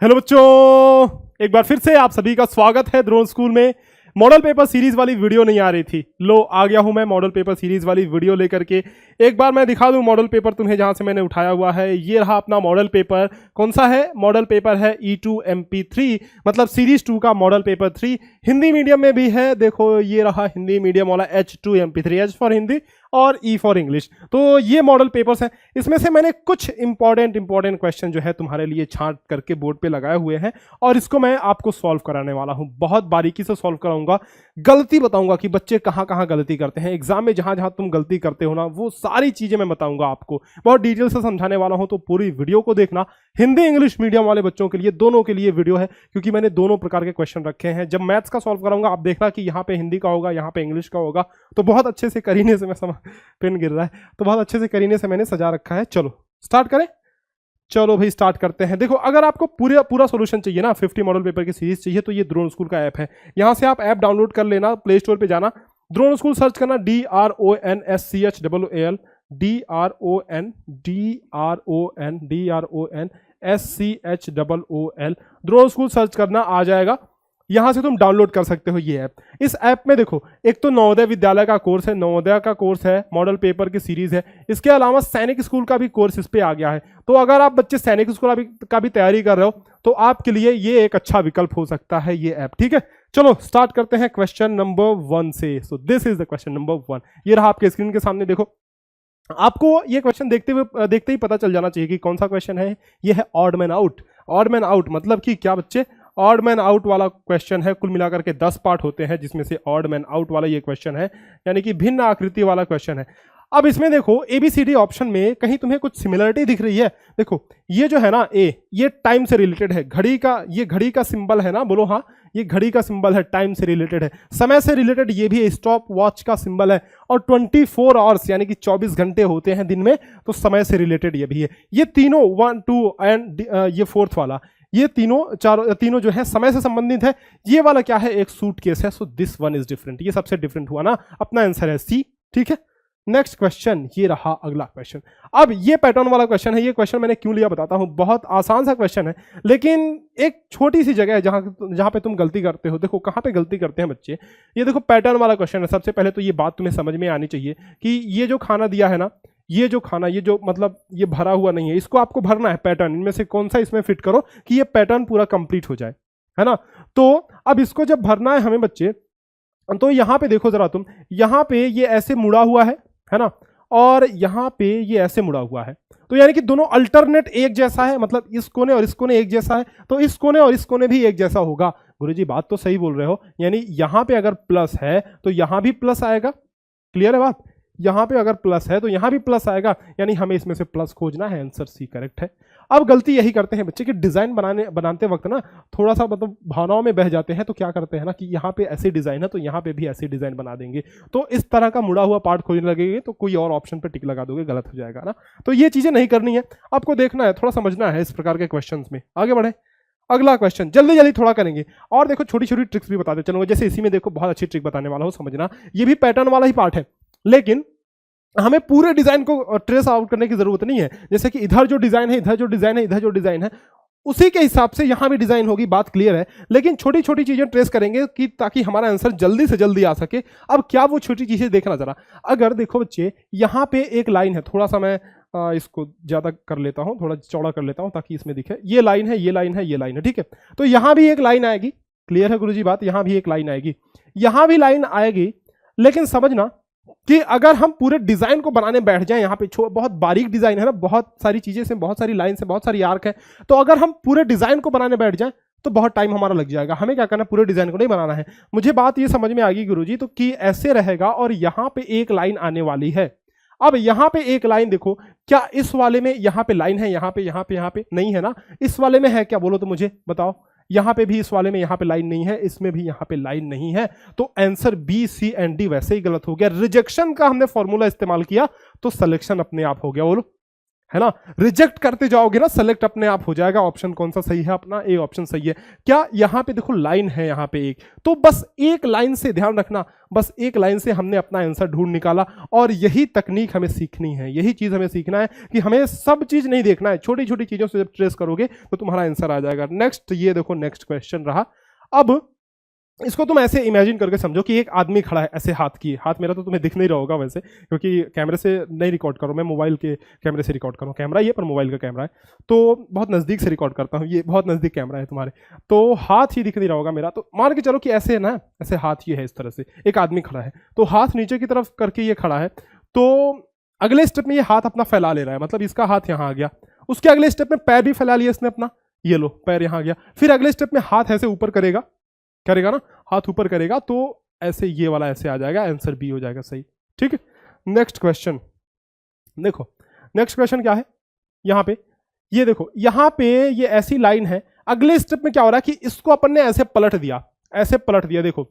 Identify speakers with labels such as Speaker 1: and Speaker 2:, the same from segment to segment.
Speaker 1: Hello बच्चों, एक बार फिर से आप सभी का स्वागत है द्रोण स्कूल में। मॉडल पेपर सीरीज वाली वीडियो नहीं आ रही थी, लो आ गया हूं मैं मॉडल पेपर सीरीज वाली वीडियो लेकर के। एक बार मैं दिखा दूं मॉडल पेपर तुम्हें जहां से मैंने उठाया हुआ है। ये रहा अपना मॉडल पेपर। कौन सा है? मॉडल पेपर है E2 MP3, मतलब सीरीज 2 का मॉडल पेपर 3। हिंदी मीडियम में भी है, देखो ये रहा हिंदी मीडियम वाला H2 MP3, H for Hindi और E फॉर इंग्लिश। तो ये मॉडल पेपर्स हैं। इसमें से मैंने कुछ इंपॉर्टेंट क्वेश्चन जो है तुम्हारे लिए छांट करके बोर्ड पे लगाए हुए हैं और इसको मैं आपको सॉल्व कराने वाला हूं। बहुत बारीकी से सॉल्व कराऊंगा, गलती बताऊंगा कि बच्चे कहां कहां गलती करते हैं। एग्जाम में जहां जहां तुम गलती करते हो ना, वो सारी चीजें मैं बताऊंगा आपको। बहुत डिटेल से समझाने वाला हूं, तो पूरी वीडियो को देखना। हिंदी इंग्लिश मीडियम वाले बच्चों के लिए, दोनों के लिए वीडियो है, क्योंकि मैंने दोनों प्रकार के क्वेश्चन रखे हैं। जब मैथ्स का सॉल्व कराऊंगा आप देखना कि यहाँ पे हिंदी का होगा, यहाँ पे इंग्लिश का होगा। तो बहुत अच्छे से करीने से मैं पेन गिर रहा है, तो बहुत अच्छे से करीने से मैंने सजा रखा है। चलो स्टार्ट करें। चलो भाई स्टार्ट करते हैं। देखो, अगर आपको पूरा सॉल्यूशन चाहिए ना, 50 मॉडल पेपर की सीरीज चाहिए, तो ये द्रोण स्कूल का ऐप है। यहां से आप ऐप डाउनलोड कर लेना, प्ले स्टोर पे जाना, द्रोण स्कूल सर्च करना, DRONSCHOOL, DRONSCHOOL, Dron school search करना, आ जाएगा। यहां से तुम डाउनलोड कर सकते हो ये ऐप। इस ऐप में देखो, एक तो नवोदय विद्यालय का कोर्स है, नवोदय का कोर्स है, मॉडल पेपर की सीरीज है। इसके अलावा सैनिक स्कूल का भी कोर्स इस पे आ गया है। तो अगर आप बच्चे सैनिक स्कूल का भी तैयारी कर रहे हो तो आपके लिए ये एक अच्छा विकल्प हो सकता है ये ऐप। ठीक है, चलो स्टार्ट करते हैं क्वेश्चन नंबर 1 से। So this is the question number 1। ये रहा आपके स्क्रीन के सामने। देखो, आपको ये क्वेश्चन देखते ही पता चल जाना चाहिए कि कौन सा क्वेश्चन है। ये है odd man out. Odd man out मतलब कि क्या बच्चे? ऑड मैन आउट वाला क्वेश्चन है। कुल मिलाकर के 10 पार्ट होते हैं, जिसमें से ऑड मैन आउट वाला ये क्वेश्चन है, यानी कि भिन्न आकृति वाला क्वेश्चन है। अब इसमें देखो, ABCD ऑप्शन में कहीं तुम्हें कुछ सिमिलरिटी दिख रही है? देखो, ये जो है ना A, ये टाइम से रिलेटेड है। ये घड़ी का सिंबल है ना, बोलो हाँ, ये घड़ी का सिंबल है, टाइम से रिलेटेड है। समय से रिलेटेड ये भी स्टॉप वॉच का सिंबल है। और 24 आवर्स यानी कि 24 घंटे होते हैं दिन में, तो समय से रिलेटेड ये भी है। ये तीनों 1, 2 एंड ये 4th वाला, ये तीनों जो है समय से संबंधित है। ये वाला क्या है? एक सूटकेस है। So this one is different. ये सबसे डिफरेंट हुआ ना, अपना आंसर है C। ठीक है, नेक्स्ट क्वेश्चन, ये रहा अगला क्वेश्चन। अब ये पैटर्न वाला क्वेश्चन है। ये क्वेश्चन मैंने क्यों लिया बताता हूं। बहुत आसान सा क्वेश्चन है, लेकिन एक छोटी सी जगह है जहां पे तुम गलती करते हो। देखो कहां पे गलती करते हैं बच्चे। ये देखो पैटर्न वाला क्वेश्चन है। सबसे पहले तो ये बात तुम्हें समझ में आनी चाहिए कि ये जो खाना दिया है ना, ये जो मतलब ये भरा हुआ नहीं है, इसको आपको भरना है पैटर्न। इनमें से कौन सा इसमें फिट करो कि ये पैटर्न पूरा कंप्लीट हो जाए, है ना। तो अब इसको जब भरना है हमें बच्चे, तो यहां पे देखो जरा तुम, यहां पे ये ऐसे मुड़ा हुआ है ना, और यहां पे ये ऐसे मुड़ा हुआ है। तो यानी कि दोनों अल्टरनेट एक जैसा है, मतलब इस कोने और इस कोने एक जैसा है, तो इस कोने और इस कोने भी एक जैसा होगा। गुरुजी बात तो सही बोल रहे हो, यानी यहां पे अगर प्लस है तो यहां भी प्लस आएगा। क्लियर है बात? यहां पे अगर प्लस है तो यहां भी प्लस आएगा, यानी हमें इसमें से प्लस खोजना है। आंसर C करेक्ट है। अब गलती यही करते हैं बच्चे कि डिजाइन बनाते वक्त ना थोड़ा सा मतलब भावनाओं में बह जाते हैं। तो क्या करते हैं ना कि यहाँ पे ऐसी डिजाइन है तो यहाँ पे भी ऐसी डिजाइन बना देंगे। तो इस तरह का मुड़ा हुआ पार्ट खोजने लगेंगे तो कोई और ऑप्शन पे टिक लगा दोगे, गलत हो जाएगा ना। तो ये चीजें नहीं करनी है, आपको देखना है, थोड़ा समझना है इस प्रकार के क्वेश्चन में। आगे बढ़े, अगला क्वेश्चन जल्दी जल्दी थोड़ा करेंगे। और देखो छोटी छोटी ट्रिक्स भी बताते चलूंगा। जैसे इसी में देखो बहुत अच्छी ट्रिक बताने वाला हूँ, समझना। ये भी पैटर्न वाला ही पार्ट है, लेकिन हमें पूरे डिजाइन को ट्रेस आउट करने की जरूरत नहीं है। जैसे कि इधर जो डिजाइन है, इधर जो डिजाइन है, इधर जो डिजाइन है, उसी के हिसाब से यहां भी डिजाइन होगी। बात क्लियर है? लेकिन छोटी छोटी चीजें ट्रेस करेंगे कि ताकि हमारा आंसर जल्दी से जल्दी आ सके। अब क्या वो छोटी चीजें देखना जरा। अगर देखो बच्चे, यहां पे एक लाइन है, थोड़ा सा मैं इसको ज्यादा कर लेता हूं, थोड़ा चौड़ा कर लेता हूं ताकि इसमें दिखे। ये लाइन है, ये लाइन है, ये लाइन है। ठीक है, तो यहां भी एक लाइन आएगी। क्लियर है गुरुजी बात? यहां भी एक लाइन आएगी, यहां भी लाइन आएगी। लेकिन समझना कि अगर हम पूरे डिजाइन को बनाने बैठ जाएं, यहाँ पे बहुत बारीक डिजाइन है ना, बहुत सारी चीजें से, बहुत सारी लाइन से, बहुत सारी आर्क है, तो अगर हम पूरे डिजाइन को बनाने बैठ जाएं तो बहुत टाइम हमारा लग जाएगा। हमें क्या करना है? पूरे डिजाइन को नहीं बनाना है। मुझे बात ये समझ में आ गई गुरुजी, तो कि ऐसे रहेगा और यहां पे एक लाइन आने वाली है। अब यहां पे एक लाइन देखो, क्या इस वाले में यहां पे लाइन है? यहां पे नहीं है ना। इस वाले में है क्या? बोलो तो मुझे बताओ। यहां पे भी, इस वाले में यहां पे लाइन नहीं है, इसमें भी यहां पे लाइन नहीं है। तो answer B, C and D वैसे ही गलत हो गया। रिजेक्शन का हमने फॉर्मूला इस्तेमाल किया तो सिलेक्शन अपने आप हो गया। बोलो है ना। रिजेक्ट करते जाओगे ना, सेलेक्ट अपने आप हो जाएगा ऑप्शन कौन सा सही है, अपना ए ऑप्शन सही है। क्या यहाँ पे देखो लाइन है यहाँ पे एक, तो बस एक लाइन से ध्यान रखना, बस एक लाइन से हमने अपना आंसर ढूंढ निकाला। और यही तकनीक हमें सीखनी है, यही चीज हमें सीखना है कि हमें सब चीज नहीं देखना है, छोटी छोटी चीजों से जब ट्रेस करोगे तो तुम्हारा आंसर आ जाएगा। नेक्स्ट, ये देखो नेक्स्ट क्वेश्चन रहा। अब इसको तुम ऐसे इमेजिन करके समझो कि एक आदमी खड़ा है ऐसे हाथ की, हाथ मेरा तो तुम्हें दिख नहीं रहा होगा वैसे, क्योंकि कैमरे से नहीं रिकॉर्ड करूँ मैं, मोबाइल के कैमरे से रिकॉर्ड करूँ, कैमरा ये पर मोबाइल का कैमरा है तो बहुत नज़दीक से रिकॉर्ड करता हूँ, ये बहुत नज़दीक कैमरा है तुम्हारे, तो हाथ ही दिख नहीं रहा होगा मेरा। तो मान के चलो कि ऐसे है ना, ऐसे हाथ ये है, इस तरह से एक आदमी खड़ा है, तो हाथ नीचे की तरफ करके ये खड़ा है, तो अगले स्टेप में ये हाथ अपना फैला ले रहा है, मतलब इसका हाथ यहाँ आ गया, उसके अगले स्टेप में पैर भी फैला लिया इसने अपना, ये लो पैर यहाँ आ गया, फिर अगले स्टेप में हाथ ऐसे ऊपर करेगा, करेगा ना, हाथ ऊपर करेगा तो ऐसे ये वाला ऐसे आ जाएगा, आंसर बी हो जाएगा सही। ठीक है, नेक्स्ट क्वेश्चन देखो, नेक्स्ट क्वेश्चन क्या है, यहाँ पे ये देखो, यहाँ पे ये ऐसी लाइन है, अगले स्टेप में क्या हो रहा है कि इसको अपन ने ऐसे पलट दिया, ऐसे पलट दिया, देखो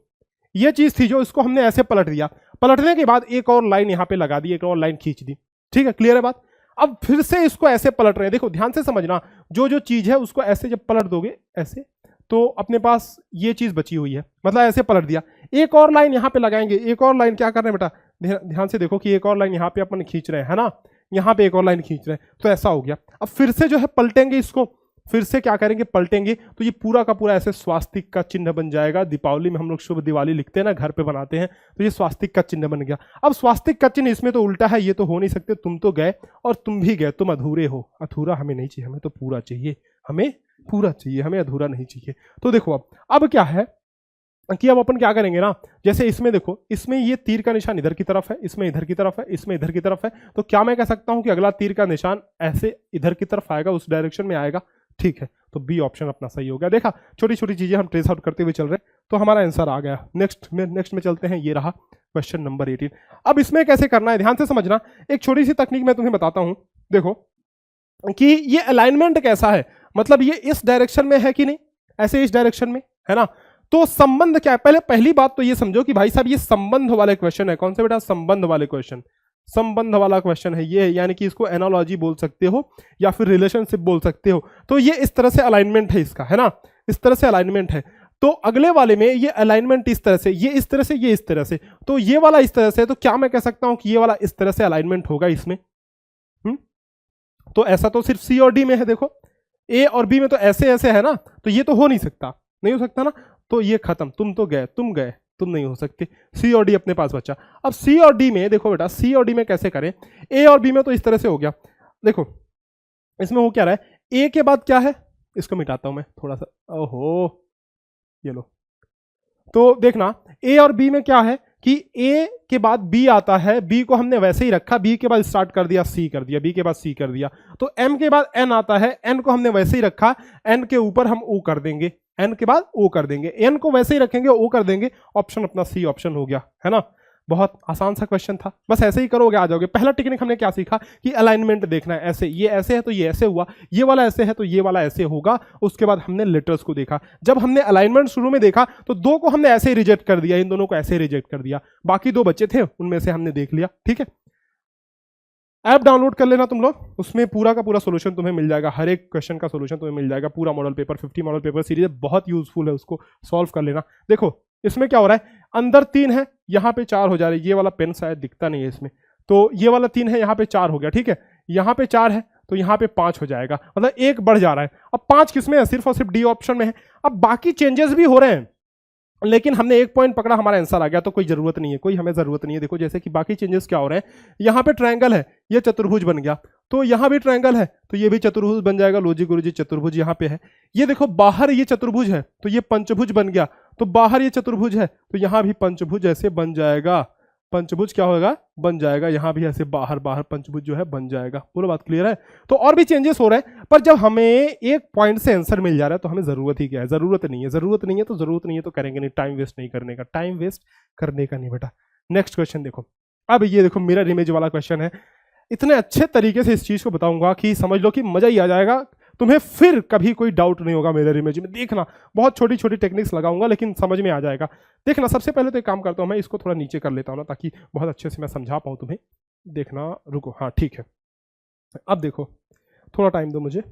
Speaker 1: ये चीज थी जो इसको हमने ऐसे पलट दिया, पलटने के बाद एक और लाइन यहाँ पे लगा दी, एक और लाइन खींच दी। ठीक है, क्लियर है बात। अब फिर से इसको ऐसे पलट रहे हैं, देखो ध्यान से समझना, जो जो चीज है उसको ऐसे जब पलट दोगे ऐसे, तो अपने पास ये चीज बची हुई है, मतलब ऐसे पलट दिया, एक और लाइन यहाँ पे लगाएंगे, एक और लाइन क्या कर रहे हैं बेटा, ध्यान से देखो कि एक और लाइन यहाँ पे अपन खींच रहे हैं, है ना, यहाँ पे एक और लाइन खींच रहे हैं, तो ऐसा हो गया। अब फिर से जो है पलटेंगे इसको, फिर से क्या करेंगे, पलटेंगे, तो ये पूरा का पूरा ऐसे स्वास्तिक का चिन्ह बन जाएगा। दीपावली में हम लोग शुभ दिवाली लिखते हैं ना, घर पे बनाते हैं, तो ये स्वास्तिक का चिन्ह बन गया। अब स्वास्तिक का चिन्ह इसमें तो उल्टा है, ये तो हो नहीं सकते, तुम तो गए और तुम भी गए, तुम अधूरे हो, अधूरा हमें नहीं चाहिए, हमें तो पूरा चाहिए, हमें पूरा चाहिए, हमें अधूरा नहीं चाहिए। तो देखो अब क्या है कि अब अपन क्या करेंगे ना, जैसे इसमें देखो, इसमें ये तीर का निशान इधर की तरफ है, इसमें इधर की तरफ है, इसमें इधर की तरफ है, तो क्या मैं कह सकता हूं कि अगला तीर का निशान ऐसे इधर की तरफ आएगा, उस डायरेक्शन में आएगा। ठीक है, तो बी ऑप्शन अपना सही हो गया। देखा, छोटी छोटी चीजें हम ट्रेस आउट करते हुए चल रहे हैं, तो हमारा आंसर आ गया। नेक्स्ट में चलते हैं, ये रहा क्वेश्चन नंबर 18। अब इसमें कैसे करना है ध्यान से समझना, एक छोटी सी तकनीक मैं तुम्हें बताता हूं। देखो कि ये अलाइनमेंट कैसा है, मतलब ये इस डायरेक्शन में है कि नहीं, ऐसे इस डायरेक्शन में है ना, तो संबंध क्या है, पहली बात तो ये समझो कि भाई साहब ये संबंध वाले क्वेश्चन है। कौन से बेटा, संबंध वाले क्वेश्चन, संबंध वाला क्वेश्चन है ये, यानी कि इसको एनालॉजी बोल सकते हो या फिर रिलेशनशिप बोल सकते हो। तो ये इस तरह से अलाइनमेंट है इसका, है ना, इस तरह से अलाइनमेंट है। तो अगले वाले में ये अलाइनमेंट इस तरह से, ये इस तरह से, ये इस तरह से, तो ये वाला इस तरह से, तो क्या मैं कह सकता हूं कि ये वाला इस तरह से अलाइनमेंट होगा इसमें। तो ऐसा तो सिर्फ सी और डी में है, देखो ए और बी में तो ऐसे ऐसे है ना, तो ये तो हो नहीं सकता, नहीं हो सकता ना, तो ये खत्म, तुम तो गए, तुम नहीं हो सकते। सी और डी अपने पास बचा। अब सी और डी में देखो बेटा, सी और डी में कैसे करें, ए और बी में तो इस तरह से हो गया, देखो इसमें हो क्या रहा है, ए के बाद क्या है, इसको मिटाता हूं मैं थोड़ा सा, ओहो ये लो, तो देखना ए और बी में क्या है कि ए के बाद बी आता है, बी को हमने वैसे ही रखा, बी के बाद स्टार्ट कर दिया सी कर दिया, बी के बाद सी कर दिया, तो एम के बाद एन आता है, एन को हमने वैसे ही रखा, एन के ऊपर हम ओ कर देंगे, एन के बाद ओ कर देंगे, एन को वैसे ही रखेंगे, ओ कर देंगे, ऑप्शन अपना सी ऑप्शन हो गया, है ना। बहुत आसान सा क्वेश्चन था, बस ऐसे ही करोगे आ जाओगे। पहला टेक्निक हमने क्या सीखा कि अलाइनमेंट देखना है, ऐसे ये ऐसे है तो ये ऐसे हुआ, ये वाला ऐसे है तो ये वाला ऐसे होगा। उसके बाद हमने लेटर्स को देखा, जब हमने अलाइनमेंट शुरू में देखा तो दो को हमने ऐसे ही रिजेक्ट कर दिया, इन दोनों को ऐसे ही रिजेक्ट कर दिया, बाकी दो बच्चे थे उनमें से हमने देख लिया। ठीक है, ऐप डाउनलोड कर लेना तुम लोग, उसमें पूरा का पूरा सोल्यूशन तुम्हें मिल जाएगा, हर एक क्वेश्चन का सोल्यूशन तुम्हें मिल जाएगा, पूरा model paper 50 model paper series बहुत यूजफुल है, उसको सॉल्व कर लेना। देखो इसमें क्या हो रहा है, अंदर 3 है, यहाँ पे 4 हो जा रही है, ये वाला पेन शायद दिखता नहीं है इसमें, तो ये वाला 3 है, यहाँ पे 4 हो गया। ठीक है, यहाँ पे 4 है तो यहाँ पे 5 हो जाएगा, मतलब 1 बढ़ जा रहा है। अब 5 किसमें है, सिर्फ और सिर्फ डी ऑप्शन में है। अब बाकी चेंजेस भी हो रहे हैं, लेकिन हमने 1 पॉइंट पकड़ा, हमारा आंसर आ गया, तो कोई जरूरत नहीं है, कोई हमें जरूरत नहीं है। देखो जैसे कि बाकी चेंजेस क्या हो रहे हैं, यहाँ पे ट्रायंगल है, ये चतुर्भुज बन गया, तो यहाँ भी ट्रायंगल है तो ये भी चतुर्भुज बन जाएगा। लो जी गुरुजी, चतुर्भुज यहाँ पे है, ये देखो बाहर ये चतुर्भुज है तो ये पंचभुज बन गया, तो बाहर ये चतुर्भुज है तो यहाँ भी पंचभुज ऐसे बन जाएगा, पंचभुज क्या होगा, बन जाएगा, यहाँ भी ऐसे बाहर बाहर पंचभुज जो है बन जाएगा। बोलो बात क्लियर है। तो और भी चेंजेस हो रहे हैं, पर जब हमें एक पॉइंट से आंसर मिल जा रहा है तो हमें जरूरत ही क्या है, जरूरत नहीं है, जरूरत नहीं है तो जरूरत नहीं है तो करेंगे नहीं, टाइम वेस्ट नहीं करने का, टाइम वेस्ट करने का नहीं बेटा। नेक्स्ट क्वेश्चन देखो, अब ये देखो मिरर इमेज वाला क्वेश्चन है, इतने अच्छे तरीके से इस चीज को बताऊंगा कि समझ लो कि मजा ही आ जाएगा तुम्हें, फिर कभी कोई डाउट नहीं होगा मिरर इमेज में। देखना बहुत छोटी छोटी टेक्निक्स लगाऊंगा लेकिन समझ में आ जाएगा। देखना सबसे पहले तो एक काम करता हूं, मैं इसको थोड़ा नीचे कर लेता हूं ना, ताकि बहुत अच्छे से मैं समझा पाऊं तुम्हें। देखना रुको, हाँ ठीक है, अब देखो, थोड़ा टाइम दो मुझे।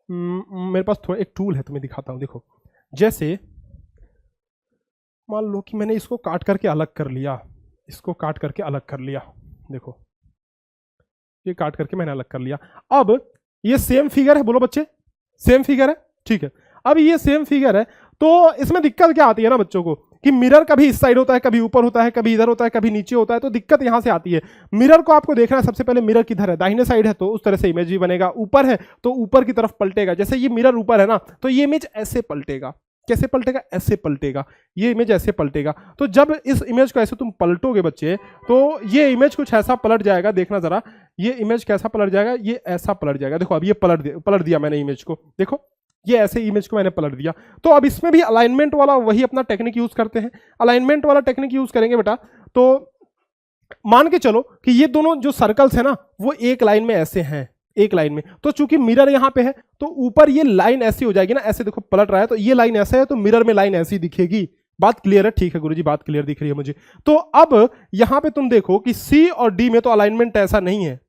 Speaker 1: मेरे पास थोड़ा एक टूल है, तुम्हें दिखाता हूं। देखो, जैसे मान लो कि मैंने इसको काट करके अलग कर लिया, इसको काट करके अलग कर लिया। देखो, ये काट करके मैंने अलग कर लिया। अब ये सेम फिगर है, बोलो बच्चे, सेम फिगर है, ठीक है। अब ये सेम फिगर है, तो इसमें दिक्कत क्या आती है ना बच्चों को, कि मिरर कभी इस साइड होता है, कभी ऊपर होता है, कभी इधर होता है, कभी नीचे होता है, तो दिक्कत यहां से आती है। मिरर को आपको देखना है सबसे पहले, मिरर किधर है, दाहिने साइड है तो उस तरह से इमेज भी बनेगा, ऊपर है तो ऊपर की तरफ पलटेगा। जैसे ये मिरर ऊपर है ना, तो ये इमेज ऐसे पलटेगा। कैसे पलटेगा? ऐसे पलटेगा, ये इमेज ऐसे पलटेगा। तो जब इस इमेज को ऐसे तुम पलटोगे बच्चे, तो ये इमेज कुछ ऐसा पलट जाएगा। देखना जरा, ये इमेज कैसा पलट जाएगा, ये ऐसा पलट जाएगा। देखो, अब ये पलट दिया मैंने इमेज को, देखो ये ऐसे इमेज को मैंने पलट दिया। तो अब इसमें भी अलाइनमेंट वाला वही अपना टेक्निक यूज करते हैं, अलाइनमेंट वाला टेक्निक यूज करेंगे बेटा। तो मान के चलो कि ये दोनों जो सर्कल्स है ना, वो एक लाइन में ऐसे हैं, एक लाइन में। तो चूंकि मिरर यहां पे है, तो ऊपर ये लाइन ऐसी हो जाएगी ना, ऐसे देखो पलट रहा है, तो ये लाइन ऐसा है, तो मिरर में लाइन ऐसी दिखेगी। बात क्लियर है? ठीक है गुरुजी, बात क्लियर दिख रही है मुझे। तो अब यहां पे तुम देखो कि सी और डी में तो अलाइनमेंट ऐसा नहीं है,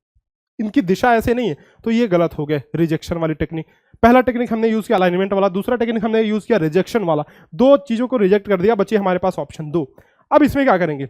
Speaker 1: इनकी दिशा ऐसे नहीं है, तो ये गलत हो गया, रिजेक्शन वाली टेक्निक। पहला टेक्निक हमने यूज किया अलाइनमेंट वाला, दूसरा टेक्निक हमने यूज किया रिजेक्शन वाला। दो चीजों को रिजेक्ट कर दिया, बच्चे हमारे पास ऑप्शन 2। अब इसमें क्या करेंगे,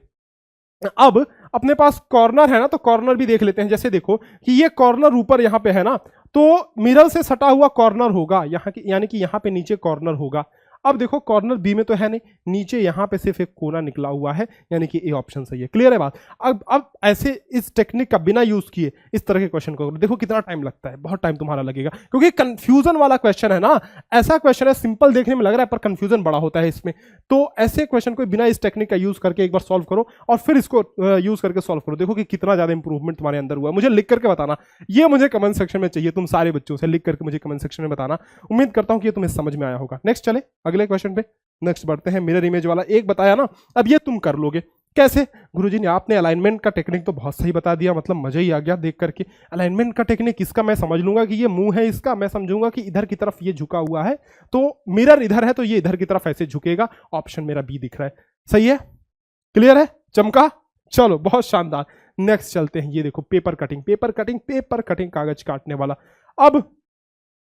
Speaker 1: अब अपने पास कॉर्नर है ना, तो कॉर्नर भी देख लेते हैं। जैसे देखो कि ये कॉर्नर ऊपर यहां पे है ना, तो मिरर से सटा हुआ कॉर्नर होगा यहाँ की, यानी कि यहां पे नीचे कॉर्नर होगा। अब देखो कॉर्नर बी में तो है नहीं, नीचे यहां पे सिर्फ एक कोना निकला हुआ है, यानी कि ए ऑप्शन सही है। क्लियर है बात? अब ऐसे इस टेक्निक का बिना यूज किए इस तरह के क्वेश्चन को देखो कितना टाइम लगता है, बहुत टाइम तुम्हारा लगेगा, क्योंकि कंफ्यूजन वाला क्वेश्चन है ना। ऐसा क्वेश्चन है, सिंपल देखने में लग रहा है पर कंफ्यूजन बड़ा होता है इसमें। तो ऐसे क्वेश्चन को बिना इस टेक्निक का यूज करके एक बार सॉल्व करो, और फिर इसको यूज करके सॉल्व करो, देखो कि कितना ज्यादा इंप्रूवमेंट तुम्हारे अंदर हुआ है। मुझे लिख करके बताना, ये मुझे कमेंट सेक्शन में चाहिए, तुम सारे बच्चों से लिख करके मुझे कमेंट सेक्शन में बताना। उम्मीद करता हूं कि ये तुम्हें समझ में आया होगा। नेक्स्ट चले अगले क्वेश्चन पे, नेक्स्ट बढ़ते हैं। मिरर इमेज वाला एक बताया ना, अब ये तुम कर लोगे कैसे? गुरुजी ने आपने अलाइनमेंट का टेक्निक तो बहुत सही बता दिया, मतलब मजा ही आ गया देख करके। अलाइनमेंट का टेक्निक इसका मैं समझ लूंगा कि ये मुंह है इसका, मैं समझूंगा कि इधर की तरफ ये झुका हुआ है, तो मिरर इधर है तो ये इधर की तरफ ऐसे झुकेगा। ऑप्शन मेरा बी दिख रहा है, सही है? क्लियर है? चमका? चलो बहुत शानदार। नेक्स्ट चलते हैं, ये देखो paper cutting, paper cutting, paper cutting, कागज काटने वाला। अब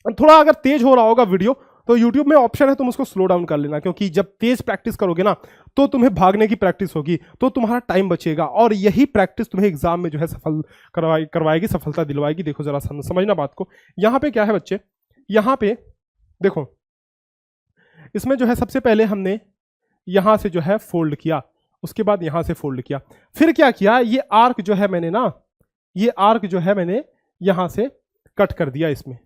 Speaker 1: थोड़ा अगर तेज हो रहा होगा वीडियो, तो YouTube में ऑप्शन है, तुम उसको स्लो डाउन कर लेना, क्योंकि जब तेज प्रैक्टिस करोगे ना, तो तुम्हें भागने की प्रैक्टिस होगी, तो तुम्हारा टाइम बचेगा, और यही प्रैक्टिस तुम्हें एग्जाम में जो है सफल करवाएगी, सफलता दिलवाएगी। देखो जरा समझना बात को। यहां पे क्या है बच्चे, यहां पे देखो, इसमें जो है सबसे पहले हमने यहां से जो है फोल्ड किया, उसके बाद यहां से फोल्ड किया, फिर क्या किया, ये आर्क जो है मैंने ना, ये आर्क जो है मैंने यहां से कट कर दिया इसमें,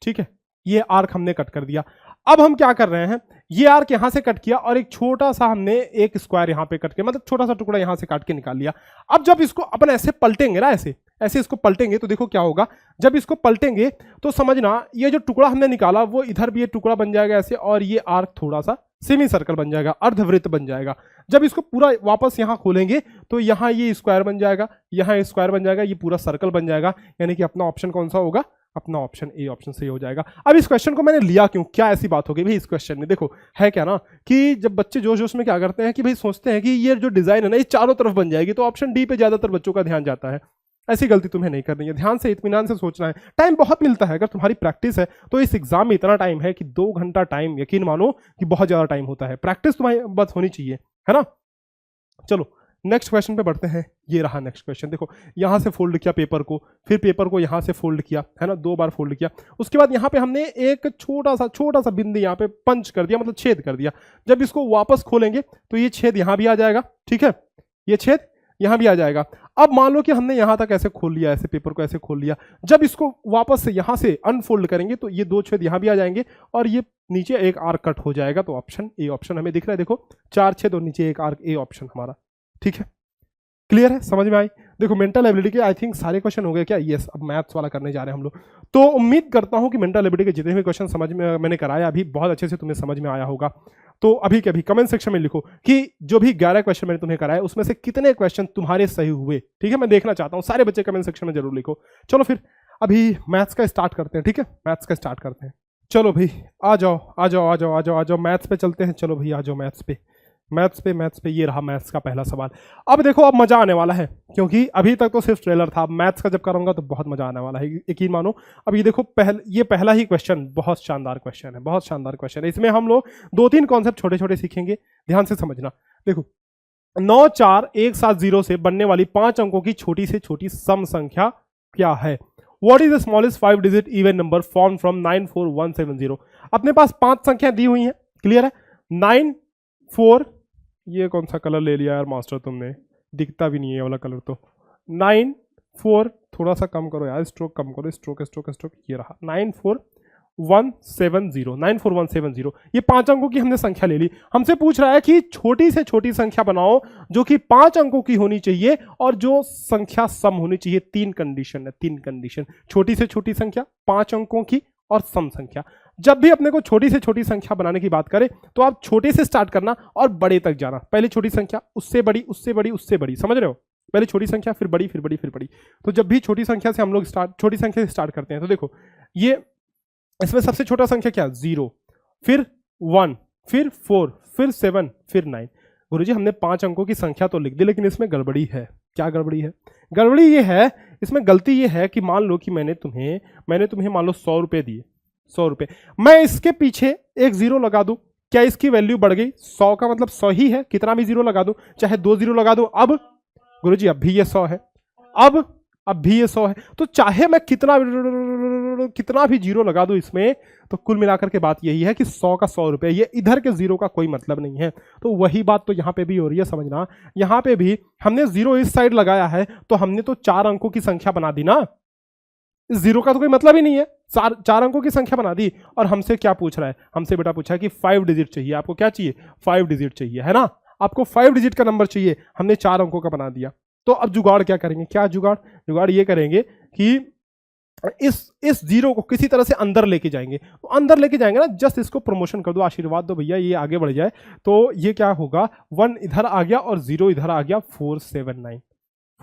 Speaker 1: ठीक है, ये आर्क हमने कट कर दिया। अब हम क्या कर रहे हैं, ये आर्क यहां से कट किया और एक छोटा सा हमने एक स्क्वायर यहां पे कट किया, मतलब छोटा सा टुकड़ा यहां से काट के निकाल लिया। अब जब इसको अपन ऐसे पलटेंगे ना, ऐसे ऐसे इसको पलटेंगे, तो देखो क्या होगा, जब इसको पलटेंगे तो समझना ये जो टुकड़ा हमने निकाला वो इधर भी ये टुकड़ा बन जाएगा ऐसे, और ये आर्क थोड़ा सा सेमी सर्कल बन जाएगा, अर्धवृत्त बन जाएगा। जब इसको पूरा वापस यहां खोलेंगे तो यहां ये स्क्वायर बन जाएगा, यहां स्क्वायर बन जाएगा, ये पूरा सर्कल बन जाएगा, यानी कि अपना ऑप्शन कौन सा होगा, अपना ऑप्शन ए ऑप्शन सही हो जाएगा। अब इस क्वेश्चन को मैंने लिया क्यों, क्या ऐसी बात हो गई भाई इस क्वेश्चन में? देखो है क्या ना, कि जब बच्चे जोश जोश में क्या करते हैं कि भाई सोचते हैं कि ये जो डिजाइन है ना ये चारों तरफ बन जाएगी, तो ऑप्शन डी पे ज्यादातर बच्चों का ध्यान जाता है। ऐसी गलती तुम्हें नहीं करनी है, ध्यान से इत्मीनान से सोचना है। टाइम बहुत मिलता है, अगर तुम्हारी प्रैक्टिस है तो इस एग्जाम में इतना टाइम है कि 2 घंटा टाइम, यकीन मानो कि बहुत ज्यादा टाइम होता है। प्रैक्टिस तुम्हारी बस होनी चाहिए, है ना। चलो नेक्स्ट क्वेश्चन पे बढ़ते हैं। ये रहा नेक्स्ट क्वेश्चन, देखो यहां से फोल्ड किया पेपर को, फिर पेपर को यहां से फोल्ड किया, है ना, 2 बार फोल्ड किया। उसके बाद यहां पे हमने एक छोटा सा बिंदु यहां पे पंच कर दिया, मतलब छेद कर दिया। जब इसको वापस खोलेंगे तो ये छेद यहां भी आ जाएगा, ठीक है, ये छेद यहां भी आ जाएगा। अब मान लो कि हमने यहां तक ऐसे खोल लिया, ऐसे पेपर को ऐसे खोल लिया, जब इसको वापस से यहां से अनफोल्ड करेंगे तो ये 2 छेद यहां भी आ जाएंगे, और ये नीचे एक आर्क कट हो जाएगा। तो ऑप्शन ए ऑप्शन हमें दिख रहा है, देखो 4 छेद और नीचे एक आर्क, ए ऑप्शन हमारा, ठीक है। क्लियर है, समझ में आई? देखो मेंटल एबिलिटी के आई थिंक सारे क्वेश्चन हो गए क्या? यस, अब मैथ्स वाला करने जा रहे हैं हम लोग। तो उम्मीद करता हूं कि मेंटल एबिलिटी के जितने भी क्वेश्चन समझ में मैंने कराया अभी, बहुत अच्छे से तुम्हें समझ में आया होगा। तो अभी के अभी कमेंट सेक्शन में लिखो कि जो भी 11 क्वेश्चन मैंने तुम्हें कराया उसमें से कितने क्वेश्चन तुम्हारे सही हुए, ठीक है, मैं देखना चाहता हूं। सारे बच्चे कमेंट सेक्शन में जरूर लिखो। चलो फिर अभी मैथ्स का स्टार्ट करते हैं, ठीक है, मैथ्स का स्टार्ट करते हैं। चलो भाई आ जाओ आ जाओ आ जाओ आ जाओ आ जाओ, मैथ्स पे चलते हैं। चलो भाई आ जाओ मैथ्स पे। मैथ्स पे ये रहा मैथ्स का पहला सवाल। अब देखो अब मजा आने वाला है, क्योंकि अभी तक तो सिर्फ ट्रेलर था, मैथ्स का जब करूंगा तो बहुत मजा आने वाला है, यकीन मानो। अब ये देखो ये पहला ही क्वेश्चन बहुत शानदार क्वेश्चन है, बहुत शानदार क्वेश्चन है। इसमें हम लोग 2-3 कॉन्सेप्ट छोटे छोटे सीखेंगे, ध्यान से समझना। देखो 9 4 1 7 0 से बनने वाली 5 अंकों की छोटी से छोटी सम संख्या क्या है? What is the smallest 5 digit even number formed from 94170? अपने पास 5 संख्या दी हुई हैं, क्लियर है। 9 4, ये कौन सा कलर ले लिया यार मास्टर तुमने, दिखता भी नहीं है ये वाला कलर तो। 9 4, थोड़ा सा कम करो यार, स्ट्रोक कम करो, स्ट्रोक स्ट्रोक स्ट्रोक, ये रहा 94170, 94170। ये 5 अंकों की हमने संख्या ले ली। हमसे पूछ रहा है कि छोटी से छोटी संख्या बनाओ जो कि 5 अंकों की होनी चाहिए और जो संख्या सम होनी चाहिए। 3 कंडीशन है, 3 कंडीशन। छोटी से छोटी संख्या, 5 अंकों की और सम संख्या। जब भी अपने को छोटी से छोटी संख्या बनाने की बात करें तो आप छोटे से स्टार्ट करना और बड़े तक जाना। पहले छोटी संख्या, उससे बड़ी, उससे बड़ी, उससे बड़ी, समझ रहे हो? पहले छोटी संख्या, फिर बड़ी, फिर बड़ी, फिर बड़ी। तो जब भी छोटी संख्या से हम लोग छोटी संख्या से स्टार्ट करते हैं तो देखो ये इसमें सबसे छोटा संख्या क्या? 0, फिर 1, फिर 4, फिर 7, फिर 9। गुरुजी हमने 5 अंकों की संख्या तो लिख दी, लेकिन इसमें गड़बड़ी है। क्या गड़बड़ी है? गड़बड़ी ये है, इसमें गलती ये है कि मान लो कि मैंने तुम्हें मान लो 100 रुपए दिए, 100 रुपए। मैं इसके पीछे एक 0 लगा दूं, क्या इसकी वैल्यू बढ़ गई? 100 का मतलब 100 ही है, कितना भी 0 लगा दूं, चाहे 2 0 लगा दूं। अब गुरुजी अब भी ये 100 है, अब भी ये 100 है। तो चाहे मैं कितना भी 0 लगा दूं इसमें, तो कुल मिलाकर के बात यही है कि 100 का 100 रुपए, ये इधर के 0 का कोई मतलब नहीं है। तो वही बात तो यहां पे भी हो रही है, समझना। यहां पे भी हमने 0 इस साइड लगाया है तो हमने तो 4 अंकों की संख्या बना दी ना, इस 0 का तो कोई मतलब ही नहीं है। 4 अंकों की संख्या बना दी। और हमसे क्या पूछ रहा है? हमसे बेटा पूछा है कि 5 डिजिट चाहिए। आपको क्या चाहिए? 5 डिजिट चाहिए, है ना? आपको 5 डिजिट का नंबर चाहिए, हमने 4 अंकों का बना दिया। तो अब जुगाड़ क्या करेंगे? क्या जुगाड़? जुगाड़ ये करेंगे कि इस 0 को किसी तरह से अंदर लेके जाएंगे। तो अंदर लेके जाएंगे ना, जस्ट इसको प्रमोशन कर दो, आशीर्वाद दो भैया, ये आगे बढ़ जाए। तो ये क्या होगा? 1 इधर आ गया और 0 इधर आ गया, 479,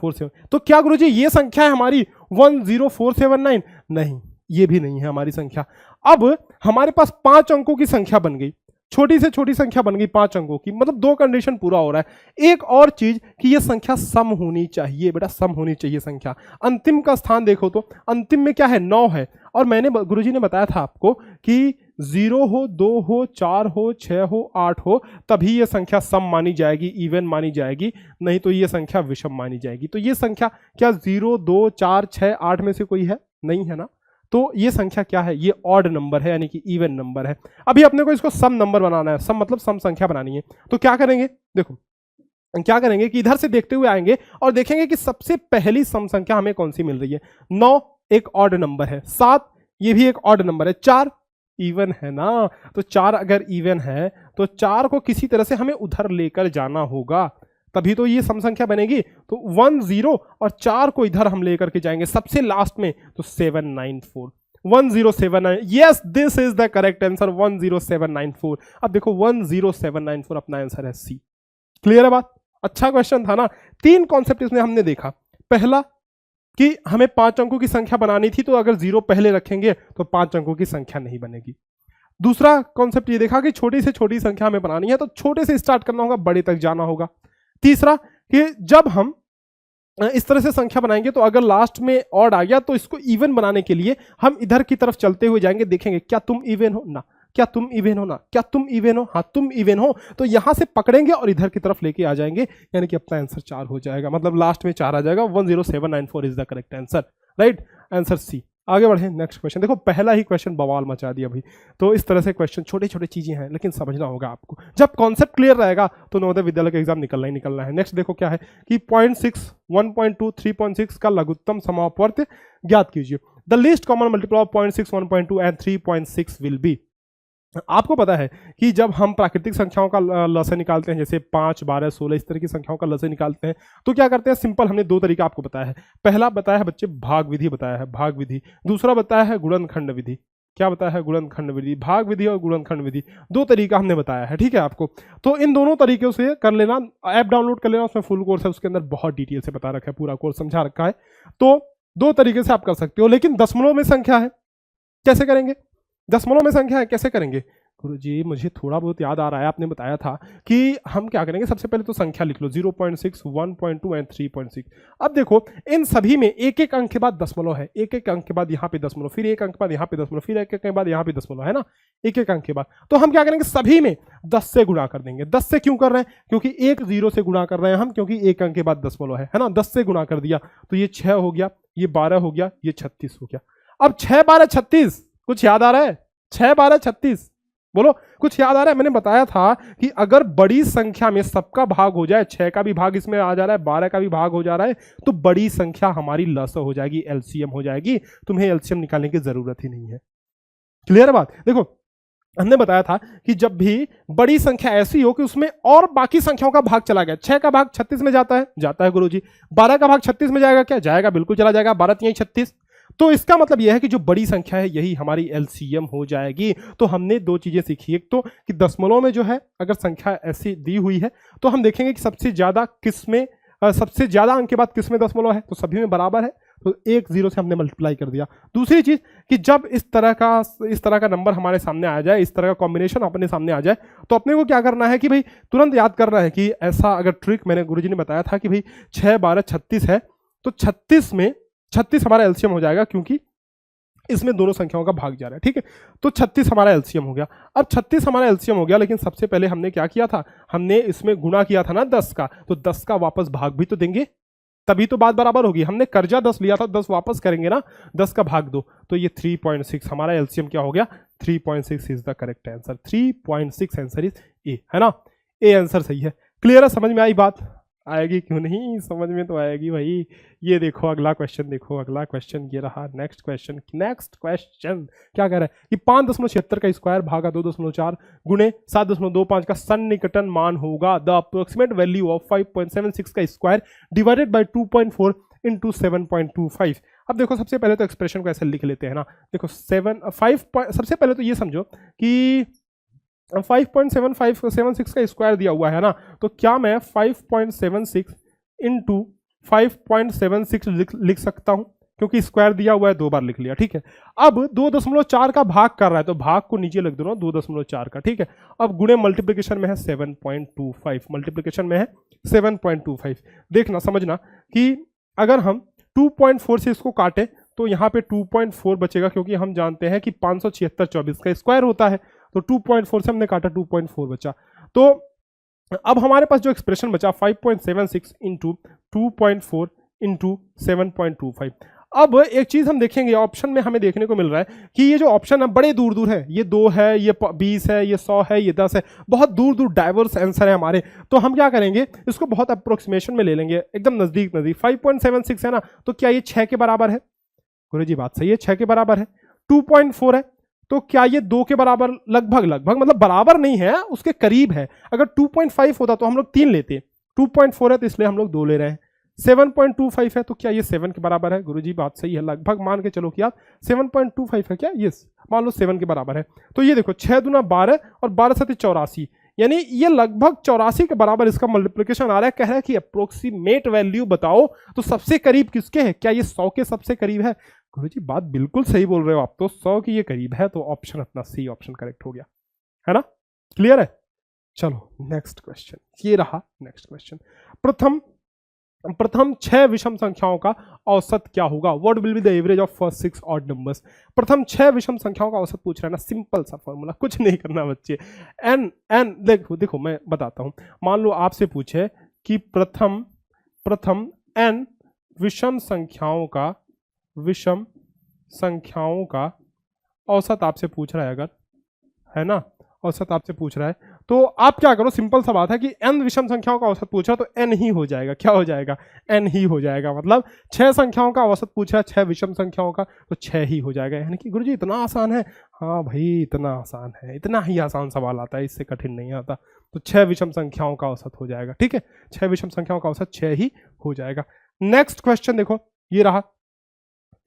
Speaker 1: 47। तो क्या गुरुजी ये संख्या है हमारी 10479? नहीं, ये भी नहीं है हमारी संख्या। अब हमारे पास 5 अंकों की संख्या बन गई, छोटी से छोटी संख्या बन गई 5 अंकों की, मतलब 2 कंडीशन पूरा हो रहा है। एक और चीज कि ये संख्या सम होनी चाहिए, बेटा सम होनी चाहिए संख्या। अंतिम का स्थान देखो तो अंतिम में क्या है? 9 है। और मैंने गुरुजी ने बताया था आपको कि 0 हो, 2 हो, 4 हो, 6 हो, 8 हो, तभी ये संख्या सम मानी जाएगी, इवन मानी जाएगी, नहीं तो ये संख्या विषम मानी जाएगी। तो ये संख्या क्या 0, 2, 4, 6, 8 में से कोई है? नहीं है ना। तो ये संख्या क्या है? ये ऑड नंबर है, यानी कि इवन नंबर है। अभी अपने को इसको सम नंबर बनाना है, सम मतलब सम संख्या बनानी है। तो क्या करेंगे? देखो क्या करेंगे कि इधर से देखते हुए आएंगे और देखेंगे कि सबसे पहली सम संख्या हमें कौन सी मिल रही है। 9 एक ऑड नंबर है, 7 ये भी एक ऑड नंबर है, 4 इवन है ना। तो 4 अगर इवन है तो 4 को किसी तरह से हमें उधर लेकर जाना होगा, तभी तो ये सम संख्या बनेगी। तो 1 0 और 4 को इधर हम लेकर के जाएंगे सबसे लास्ट में, तो 794, 1079। Yes, this is the correct answer, 10794। अब देखो 10794 अपना आंसर है सी। क्लियर है बात? अच्छा क्वेश्चन था ना। 3 कॉन्सेप्ट इसमें हमने देखा। पहला कि हमें 5 अंकों की संख्या बनानी थी, तो अगर 0 पहले रखेंगे तो 5 अंकों की संख्या नहीं बनेगी। दूसरा कॉन्सेप्ट ये देखा कि छोटी से छोटी संख्या हमें बनानी है तो छोटे से स्टार्ट करना होगा, बड़े तक जाना होगा। तीसरा कि जब हम इस तरह से संख्या बनाएंगे तो अगर लास्ट में ऑड आ गया तो इसको इवन बनाने के लिए हम इधर की तरफ चलते हुए जाएंगे, देखेंगे क्या तुम इवन हो ना, क्या तुम इवन हो ना, क्या तुम इवन हो, हाँ तुम इवन हो। तो यहां से पकड़ेंगे और इधर की तरफ लेके आ जाएंगे, यानी कि अपना आंसर 4 हो जाएगा, मतलब लास्ट में 4 आ जाएगा। 10794 is the correct answer, right answer C. आगे बढ़े नेक्स्ट क्वेश्चन। देखो पहला ही क्वेश्चन बवाल मचा दिया भाई। तो इस तरह से क्वेश्चन छोटे छोटे चीजें हैं, लेकिन समझना होगा आपको। जब कॉन्सेप्ट क्लियर रहेगा तो नवोदय विद्यालय का एग्जाम निकलना ही निकलना है। नेक्स्ट देखो क्या है कि 0.6, 1.2, 3.6 का लघुत्तम समापवर्त ज्ञात कीजिए। The least common multiple of 0.6, 1.2 and 3.6 will be. आपको पता है कि जब हम प्राकृतिक संख्याओं का लसे निकालते हैं, जैसे 5, 12, 16 इस तरह की संख्याओं का लसे निकालते हैं, तो क्या करते हैं? सिंपल हमने 2 तरीका आपको बताया है। पहला बताया है बच्चे भाग विधि, बताया है भाग विधि। दूसरा बताया है गुणनखंड विधि। क्या बताया है? गुणनखंड विधि। भाग विधि और गुणनखंड विधि 2 तरीका हमने बताया है, ठीक है आपको। तो इन दोनों तरीकों से कर लेना, ऐप डाउनलोड कर लेना, उसमें फुल कोर्स है, उसके अंदर बहुत डिटेल से बता रखा है, पूरा कोर्स समझा रखा है। तो 2 तरीके से आप कर सकते हो। लेकिन दशमलव में संख्या है, कैसे करेंगे? दशमलव में संख्या है, कैसे करेंगे? गुरुजी मुझे थोड़ा बहुत याद आ रहा है, आपने बताया था कि हम क्या करेंगे, सबसे पहले तो संख्या लिख लो 0.6, 1.2 एंड 3.6। अब देखो इन सभी में एक एक अंक के बाद दशमलव है, एक एक अंक के बाद यहाँ पे दशमलव, फिर एक अंक के बाद यहाँ पे दशमलव, फिर एक अंक के बाद यहाँ पे दशमलव, है ना, एक एक अंक के बाद। तो हम क्या करेंगे, सभी में 10 से गुणा कर देंगे। 10 से क्यों कर रहे हैं, क्योंकि एक 0 से गुणा कर रहे हैं हम, क्योंकि एक अंक के बाद दशमलव है ना। 10 से गुणा कर दिया तो ये 6 हो गया, ये 12 हो गया, ये 36 हो गया। अब 6 12 36, कुछ याद आ रहा है, 6 12 36, बोलो कुछ याद आ रहा है। मैंने बताया था कि अगर बड़ी संख्या में सबका भाग हो जाए, 6 का भी भाग इसमें आ जा रहा है, 12 का भी भाग हो जा रहा है, तो बड़ी संख्या हमारी लस हो जाएगी, एलसीएम हो जाएगी। तुम्हें एलसीएम निकालने की जरूरत ही नहीं है। क्लियर बात। देखो हमने बताया था कि जब भी बड़ी संख्या ऐसी हो कि उसमें और बाकी संख्याओं का भाग चला गया, 6 का भाग 36 में जाता है गुरुजी, 12 का भाग 36 में जाएगा क्या, जाएगा, बिल्कुल चला जाएगा, 12 3 36। तो इसका मतलब यह है कि जो बड़ी संख्या है यही हमारी एलसीएम हो जाएगी। तो हमने दो चीजें सीखी, एक तो कि दशमलव में जो है अगर संख्या ऐसी दी हुई है तो हम देखेंगे कि सबसे ज्यादा अंक के बाद किस में दशमलव है, तो सभी में बराबर है, तो 1 0 से हमने मल्टीप्लाई कर दिया। दूसरी चीज कि जब इस तरह का नंबर हमारे सामने आ जाए, इस तरह का कॉम्बिनेशन अपने सामने आ जाए, तो अपने को क्या करना है कि भाई तुरंत याद करना है कि ऐसा अगर ट्रिक मैंने गुरुजी ने बताया था कि भाई 6 12 36 है, तो 36 में 36 हमारा एलसीएम हो जाएगा, क्योंकि इसमें दोनों संख्याओं का भाग जा रहा है, ठीक है। तो 36 हमारा एलसीएम हो गया। अब 36 हमारा एलसीएम हो गया, लेकिन सबसे पहले हमने क्या किया था, हमने इसमें गुणा किया था ना 10 का, तो 10 का वापस भाग भी तो देंगे, तभी तो बात बराबर होगी। हमने कर्जा 10 लिया था, 10 वापस करेंगे ना, 10 का भाग दो, तो ये 3.6 हमारा एलसीएम क्या हो गया, 3.6 is the correct answer. 3.6 answer is a, है ना, ए आंसर सही है। क्लियर है, समझ में आई बात, आएगी क्यों नहीं, समझ में तो आएगी भाई। ये देखो अगला क्वेश्चन, देखो अगला क्वेश्चन ये रहा। नेक्स्ट क्वेश्चन क्या कह रहा है कि 5.76 का स्क्वायर भागा 2.4 गुणे 7.25 का सन्निकटन मान होगा। द अप्रोक्सीमेट वैल्यू ऑफ 5.76 का स्क्वायर डिवाइडेड बाय 2.4 इंटू 7.25। अब देखो सबसे पहले तो एक्सप्रेशन को ऐसे लिख लेते हैं ना। देखो सबसे पहले तो ये समझो कि 5.76 का स्क्वायर दिया हुआ है ना, तो क्या मैं 5.76 इंटू 5.76 लिख सकता हूं, क्योंकि स्क्वायर दिया हुआ है, 2 बार लिख लिया, ठीक है। अब 2.4 का भाग कर रहा है, तो भाग को नीचे लिख दो ना 2.4 का, ठीक है। अब गुणे मल्टीप्लिकेशन में है 7.25, मल्टीप्लिकेशन में है 7.25। देखना समझना कि अगर हम 2.4 से इसको काटे तो यहाँ पे 2.4 बचेगा, क्योंकि हम जानते हैं कि 576 24 का स्क्वायर होता है, तो 2.4 से हमने काटा, 2.4 बचा। तो अब हमारे पास जो एक्सप्रेशन बचा 5.76 इंटू 2.4 इंटू 7.25। अब एक चीज हम देखेंगे, ऑप्शन में हमें देखने को मिल रहा है कि ये जो ऑप्शन है बड़े दूर दूर है, ये 2 है, ये 20 है, ये 100 है, ये 10 है, बहुत दूर दूर डाइवर्स आंसर है हमारे। तो हम क्या करेंगे, इसको बहुत अप्रोक्सीमेशन में ले लेंगे, एकदम नजदीक 5.76 है ना, तो क्या ये 6 के बराबर है? गुरुजी बात सही है, 6 के बराबर है। 2.4 है, तो क्या ये 2 के बराबर? लगभग मतलब बराबर नहीं है, उसके करीब है। अगर 2.5 होता तो हम लोग 3 लेते, 2.4 है तो इसलिए हम लोग 2 ले रहे हैं। 7.25 है, तो क्या ये 7 के बराबर है? गुरुजी बात सही है, लगभग मान के चलो कि आप 7.25 है क्या? यस, मान लो 7 के बराबर है। तो ये देखो 6 दूना 12 और 12 7 84, यानी ये लगभग 84 के बराबर इसका मल्टीप्लिकेशन आ रहा है। कह रहा है कि अप्रोक्सीमेट वैल्यू बताओ, तो सबसे करीब किसके है? क्या ये 100 के सबसे करीब है? गुरुजी बात बिल्कुल सही बोल रहे हो आप, तो 100 के ये करीब है, तो ऑप्शन अपना सी ऑप्शन करेक्ट हो गया, है ना? क्लियर है? चलो नेक्स्ट क्वेश्चन, ये रहा नेक्स्ट क्वेश्चन। प्रथम 6 विषम संख्याओं का औसत क्या होगा? What will be the average of first 6 odd numbers? प्रथम 6 विषम संख्याओं का औसत पूछ रहा है ना, सिंपल सा फॉर्मूला, कुछ नहीं करना बच्चे। एन देखो मैं बताता हूं। मान लो आपसे पूछे कि प्रथम n विषम संख्याओं का औसत आपसे पूछ रहा है, अगर है ना, औसत आपसे पूछ रहा है, तो आप क्या करो, सिंपल सा बात है कि n विषम संख्याओं का औसत पूछ रहा है तो n ही हो जाएगा। क्या हो जाएगा? n ही हो जाएगा। मतलब 6 संख्याओं का औसत पूछ रहा है, 6 विषम संख्याओं का, तो 6 ही हो जाएगा। यानी कि गुरुजी इतना आसान है? हाँ भाई इतना आसान है, इतना ही आसान सवाल आता है, इससे कठिन नहीं आता। तो 6 विषम संख्याओं का औसत हो जाएगा, ठीक है। 6 विषम संख्याओं का औसत 6 ही हो जाएगा। नेक्स्ट क्वेश्चन देखो, ये रहा।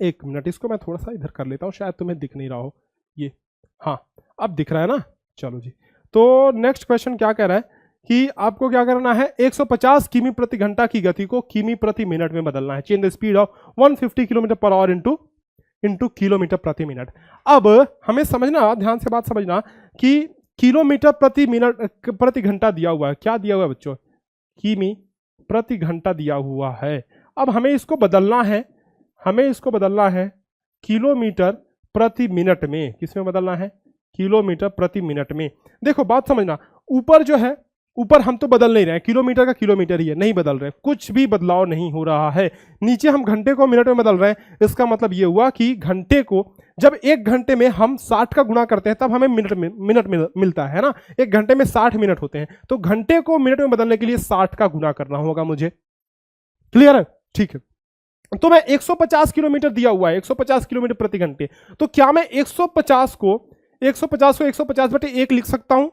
Speaker 1: एक मिनट, इसको मैं थोड़ा सा इधर कर लेता हूँ, शायद तुम्हें दिख नहीं रहा हो ये। हाँ अब दिख रहा है ना, चलो जी। तो नेक्स्ट क्वेश्चन क्या कह रहा है कि आपको क्या करना है, 150 किमी प्रति घंटा की गति को किमी प्रति मिनट में बदलना है। Change the speed of 150 kilometre per hour into kilometre प्रति मिनट। अब हमें समझना, ध्यान से बात समझना कि किलोमीटर प्रति मिनट प्रति घंटा दिया हुआ है। क्या दिया हुआ है बच्चों? किमी प्रति घंटा दिया हुआ है। अब हमें इसको बदलना है, हमें इसको बदलना है किलोमीटर प्रति मिनट में। किसमें बदलना है? किलोमीटर प्रति मिनट में। देखो बात समझना, ऊपर जो है, ऊपर हम तो बदल नहीं रहे हैं, किलोमीटर का किलोमीटर ही है, नहीं बदल रहे, कुछ भी बदलाव नहीं हो रहा है। नीचे हम घंटे को मिनट में बदल रहे हैं। इसका मतलब ये हुआ कि घंटे को जब 1 घंटे में हम 60 का गुणा करते हैं तब हमें मिनट मिलता है ना। 1 घंटे में 60 मिनट होते हैं, तो घंटे को मिनट में बदलने के लिए 60 का गुणा करना होगा मुझे। क्लियर है? ठीक है। तो मैं 150 किलोमीटर दिया हुआ है, 150 किलोमीटर प्रति घंटे। तो क्या मैं 150 को 150/1 लिख सकता हूं?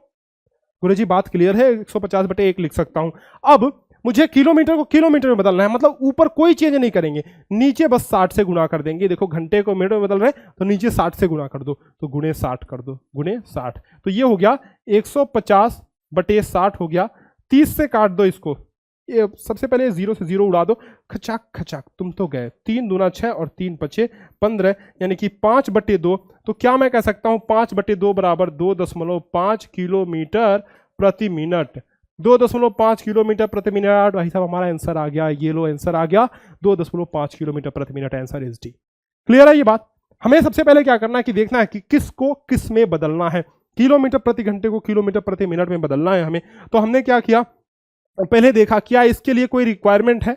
Speaker 1: गुरुजी बात क्लियर है, 150/1 लिख सकता हूं। अब मुझे किलोमीटर को किलोमीटर में बदलना है, मतलब ऊपर कोई चेंज नहीं करेंगे, नीचे बस 60 से गुणा कर देंगे। देखो घंटे को मिनट में बदल रहे हैं तो नीचे 60 से गुणा कर दो, तो गुणे 60 कर दो, गुणे 60। तो ये हो गया 150/60 हो गया। 30 से काट दो इसको, ये सबसे पहले 0 से 0 उड़ा दो, खचाक खचाक तुम तो गए। 3 दूना 6 और 3 पचे 15, यानी कि 5/2। तो क्या मैं कह सकता हूं 5/2 बराबर 2.5 किलोमीटर प्रति मिनट। 2.5 किलोमीटर प्रति मिनट। भाई साहब हमारा आंसर आ गया, ये लो आंसर आ गया 2.5 किलोमीटर प्रति minute. Answer is D. Clear है ये बात? हमें सबसे पहले क्या करना है कि देखना है कि किसको किस में बदलना है। किलोमीटर प्रति घंटे को किलोमीटर प्रति मिनट में बदलना है हमें। तो हमने क्या किया, पहले देखा क्या इसके लिए कोई रिक्वायरमेंट है,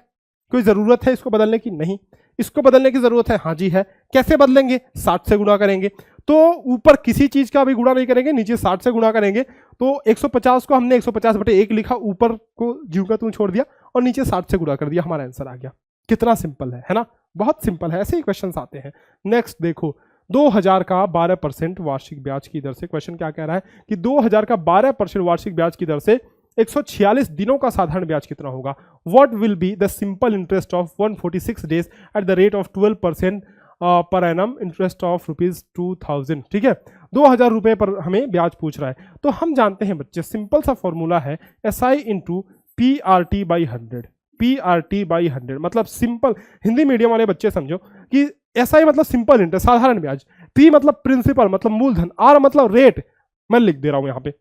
Speaker 1: कोई जरूरत है इसको बदलने की? नहीं। इसको बदलने की जरूरत है? हाँ जी है। कैसे बदलेंगे? 60 से गुणा करेंगे। तो ऊपर किसी चीज का भी गुणा नहीं करेंगे, नीचे 60 से गुणा करेंगे। तो 150 को हमने 150/1 लिखा, ऊपर को ज्यों का त्यों छोड़ दिया और नीचे 60 से गुणा कर दिया, हमारा आंसर आ गया। कितना सिंपल है ना? बहुत सिंपल है, ऐसे ही क्वेश्चन आते हैं। नेक्स्ट देखो, 2000 का 12% वार्षिक ब्याज की दर से। क्वेश्चन क्या कह रहा है कि 2000 का 12% वार्षिक ब्याज की दर से 146 दिनों का साधारण ब्याज कितना होगा? What will be the simple interest of 146 days at the rate of 12% per annum interest of ₹2000। ठीक है, 2000 रुपए पर हमें ब्याज पूछ रहा है। तो हम जानते हैं बच्चे, सिंपल सा फॉर्मूला है SI इंटू PRT/100। PRT/100 मतलब सिंपल, हिंदी मीडियम वाले बच्चे समझो कि SI मतलब सिंपल इंटरेस्ट, साधारण ब्याज, P मतलब प्रिंसिपल मतलब मूलधन, R मतलब रेट, मैं लिख दे रहा हूं यहां पे।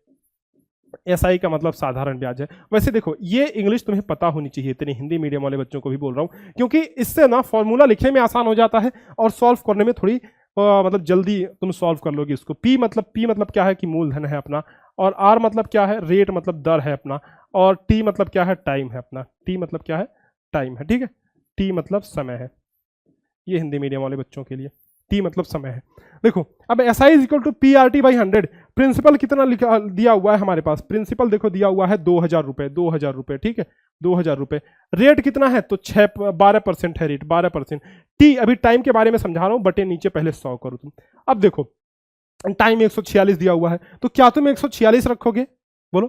Speaker 1: SI का मतलब साधारण ब्याज है। वैसे देखो ये इंग्लिश तुम्हें पता होनी चाहिए, इतनी हिंदी मीडियम वाले बच्चों को भी बोल रहा हूं, क्योंकि इससे ना फॉर्मूला लिखने में आसान हो जाता है और सॉल्व करने में थोड़ी मतलब जल्दी तुम सॉल्व कर लोगे इसको। P मतलब क्या है कि मूलधन है अपना, और R मतलब क्या है? रेट मतलब दर है अपना, और T मतलब क्या है? टाइम है अपना। T मतलब क्या है? टाइम है। ठीक है, T मतलब समय है, ये हिंदी मीडियम वाले बच्चों के लिए T मतलब समय है। देखो अब SI is equal to PRT/100। Principal कितना लिखा दिया हुआ है हमारे पास? प्रिंसिपल देखो दिया हुआ है 2000 रुपए, 2000 रुपए। ठीक है, 2000 रुपए। रेट कितना है? तो 12% है रेट, 12%। T अभी टाइम के बारे में समझा रहा हूं, बटे नीचे पहले 100 करो तुम। अब देखो टाइम 146 दिया हुआ है, तो क्या तुम 146 रखोगे? बोलो,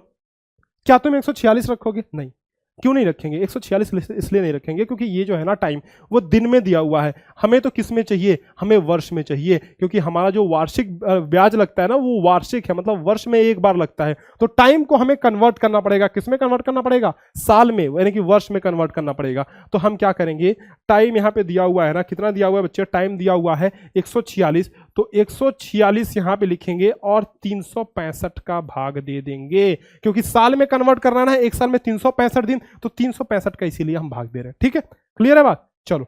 Speaker 1: क्या तुम 146 रखोगे? नहीं। क्यों नहीं रखेंगे? 146 इसलिए नहीं रखेंगे क्योंकि ये जो है ना टाइम, वो दिन में दिया हुआ है। हमें तो किस में चाहिए? हमें वर्ष में चाहिए, क्योंकि हमारा जो वार्षिक ब्याज लगता है ना वो वार्षिक है, मतलब वर्ष में एक बार लगता है। तो टाइम को हमें कन्वर्ट करना पड़ेगा, किस में कन्वर्ट करना पड़ेगा? साल में, यानी कि वर्ष में कन्वर्ट करना पड़ेगा। तो हम क्या करेंगे, टाइम यहाँ पे दिया हुआ है ना, कितना दिया हुआ है बच्चे? टाइम दिया हुआ है 146, तो 146 यहाँ पे लिखेंगे और 365 का भाग दे देंगे, क्योंकि साल में कन्वर्ट करना है, एक साल में 365 दिन, तो 365 का इसीलिए हम भाग दे रहे हैं। ठीक है, क्लियर है बात? चलो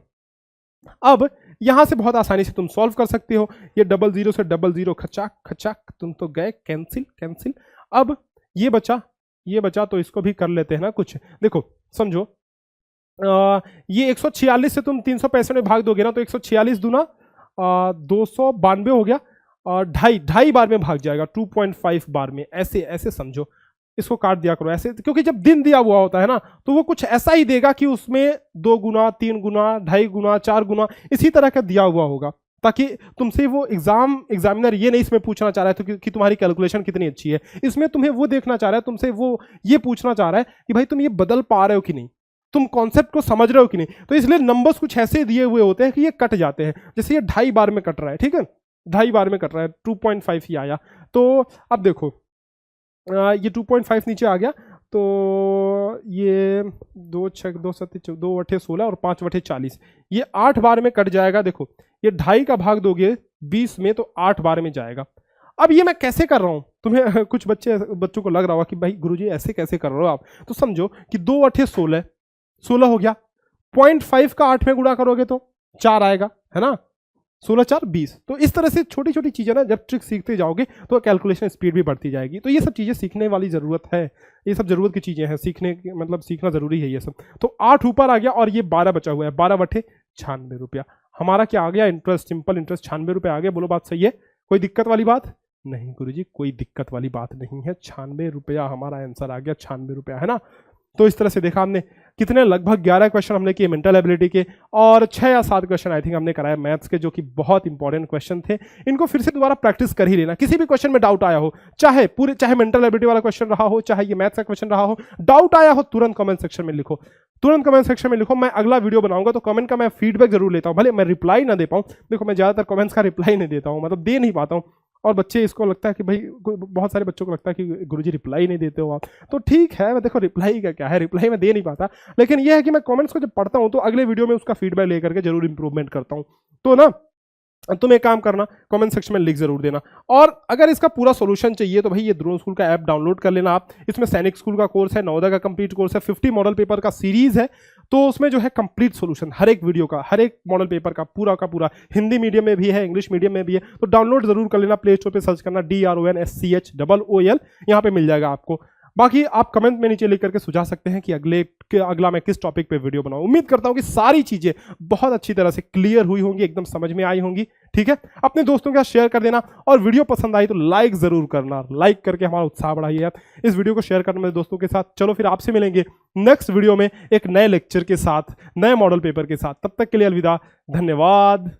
Speaker 1: अब यहां से बहुत आसानी से तुम सॉल्व कर सकते हो। ये 00 से 00 खचाक खचाक तुम तो गए, कैंसिल कैंसिल। अब ये बचा तो इसको भी कर लेते हैं ना कुछ। देखो समझो, ये 146 से तुम 365 में भाग दोगे ना, तो 146 दूना 292 हो गया, और ढाई बार में भाग जाएगा, 2.5 बार में। ऐसे ऐसे समझो, इसको काट दिया करो ऐसे, क्योंकि जब दिन दिया हुआ होता है ना तो वो कुछ ऐसा ही देगा कि उसमें 2 गुना, 3 गुना, 2.5 गुना, 4 गुना इसी तरह का दिया हुआ होगा, ताकि तुमसे वो एग्जामिनर ये नहीं इसमें पूछना चाह रहा है कि तुम्हारी कैलकुलेशन कितनी अच्छी है। इसमें तुम्हें वो देखना चाह रहा है, तुमसे वो ये पूछना चाह रहा है कि भाई तुम ये बदल पा रहे हो कि नहीं, तुम कॉन्सेप्ट को समझ रहे हो कि नहीं। तो इसलिए नंबर्स कुछ ऐसे दिए हुए होते हैं कि ये कट जाते हैं। जैसे ये 2.5 बार में कट रहा है, ठीक है, 2.5 बार में कट रहा है, 2.5 ही आया। तो अब देखो ये 2.5 नीचे आ गया, तो ये 2 6 2 7 2 8 16 और 5 8 40, ये 8 बार में कट जाएगा। देखो ये 2.5 का भाग दोगे 20 में तो 8 बार में जाएगा। अब ये मैं कैसे कर रहा हूं, तुम्हें कुछ बच्चों को लग रहा होगा कि भाई गुरुजी ऐसे कैसे कर रहे हो आप, तो समझो कि 2 8 16, 16 हो गया, 0.5 का 8 में गुणा करोगे तो 4 आएगा, है ना, 16 4 20। तो इस तरह से छोटी छोटी चीजें ना जब ट्रिक सीखते जाओगे तो कैलकुलेशन स्पीड भी बढ़ती जाएगी। तो ये सब चीजें सीखने वाली जरूरत है, ये सब जरूरत की चीजें हैं, सीखने की मतलब सीखना जरूरी है ये सब। तो 8 ऊपर आ गया और ये 12 बचा हुआ है, 12 बटे 96 रुपया। हमारा क्या आ गया, इंटरेस्ट, सिंपल इंटरेस्ट 96 रुपये आ गया। बोलो बात सही है, कोई दिक्कत वाली बात नहीं गुरुजी, कोई दिक्कत वाली बात नहीं है। 96 रुपया हमारा आंसर आ गया, 96 रुपया, है ना। तो इस तरह से देखा हमने कितने, लगभग 11 क्वेश्चन हमने किए मेंटल एबिलिटी के, और 6 या 7 क्वेश्चन आई थिंक हमने कराया मैथ्स के, जो कि बहुत इंपॉर्टेंट क्वेश्चन थे। इनको फिर से दोबारा प्रैक्टिस कर ही लेना। किसी भी क्वेश्चन में डाउट आया हो, चाहे मेंटल एबिलिटी वाला क्वेश्चन रहा हो, चाहे ये मैथ्स का क्वेश्चन रहा हो, डाउट आया हो, तुरंत कमेंट सेक्शन में लिखो, तुरंत कमेंट सेक्शन में लिखो। मैं अगला वीडियो बनाऊंगा तो कमेंट का मैं फीडबैक जरूर लेता हूं, भले मैं रिप्लाई ना दे पाऊं। देखो मैं ज्यादातर कमेंट्स का रिप्लाई नहीं देता हूं, मतलब दे नहीं पाता हूं, और बच्चे इसको लगता है कि भाई, बहुत सारे बच्चों को लगता है कि गुरुजी रिप्लाई नहीं देते हो आप, तो ठीक है, मैं देखो रिप्लाई का क्या है, रिप्लाई मैं दे नहीं पाता, लेकिन यह है कि मैं कमेंट्स को जब पढ़ता हूं तो अगले वीडियो में उसका फीडबैक लेकर के जरूर इंप्रूवमेंट करता हूं। तो ना तुम एक काम करना, कमेंट सेक्शन में लिख जरूर देना। और अगर इसका पूरा सॉल्यूशन चाहिए तो भाई ये ड्रोन स्कूल का ऐप डाउनलोड कर लेना आप। इसमें सैनिक स्कूल का कोर्स है, नवोदय का कंप्लीट कोर्स है, 50 मॉडल पेपर का सीरीज है, तो उसमें जो है कंप्लीट सॉल्यूशन हर एक वीडियो का, हर एक मॉडल पेपर का पूरा हिंदी मीडियम में भी है, इंग्लिश मीडियम में भी है, तो डाउनलोड जरूर कर लेना। प्ले स्टोर पे सर्च करना DRONSCHOOL, यहाँ पे मिल जाएगा आपको। बाकी आप कमेंट में नीचे लिख करके सुझा सकते हैं कि अगला मैं किस टॉपिक पे वीडियो बनाऊं। उम्मीद करता हूं कि सारी चीजें बहुत अच्छी तरह से क्लियर हुई होंगी, एकदम समझ में आई होंगी। ठीक है, अपने दोस्तों के साथ शेयर कर देना, और वीडियो पसंद आई तो लाइक जरूर करना, लाइक करके हमारा उत्साह बढ़ाइए आप। इस वीडियो को शेयर करना मेरे दोस्तों के साथ। चलो फिर आपसे मिलेंगे नेक्स्ट वीडियो में एक नए लेक्चर के साथ, नए मॉडल पेपर के साथ। तब तक के लिए अलविदा, धन्यवाद।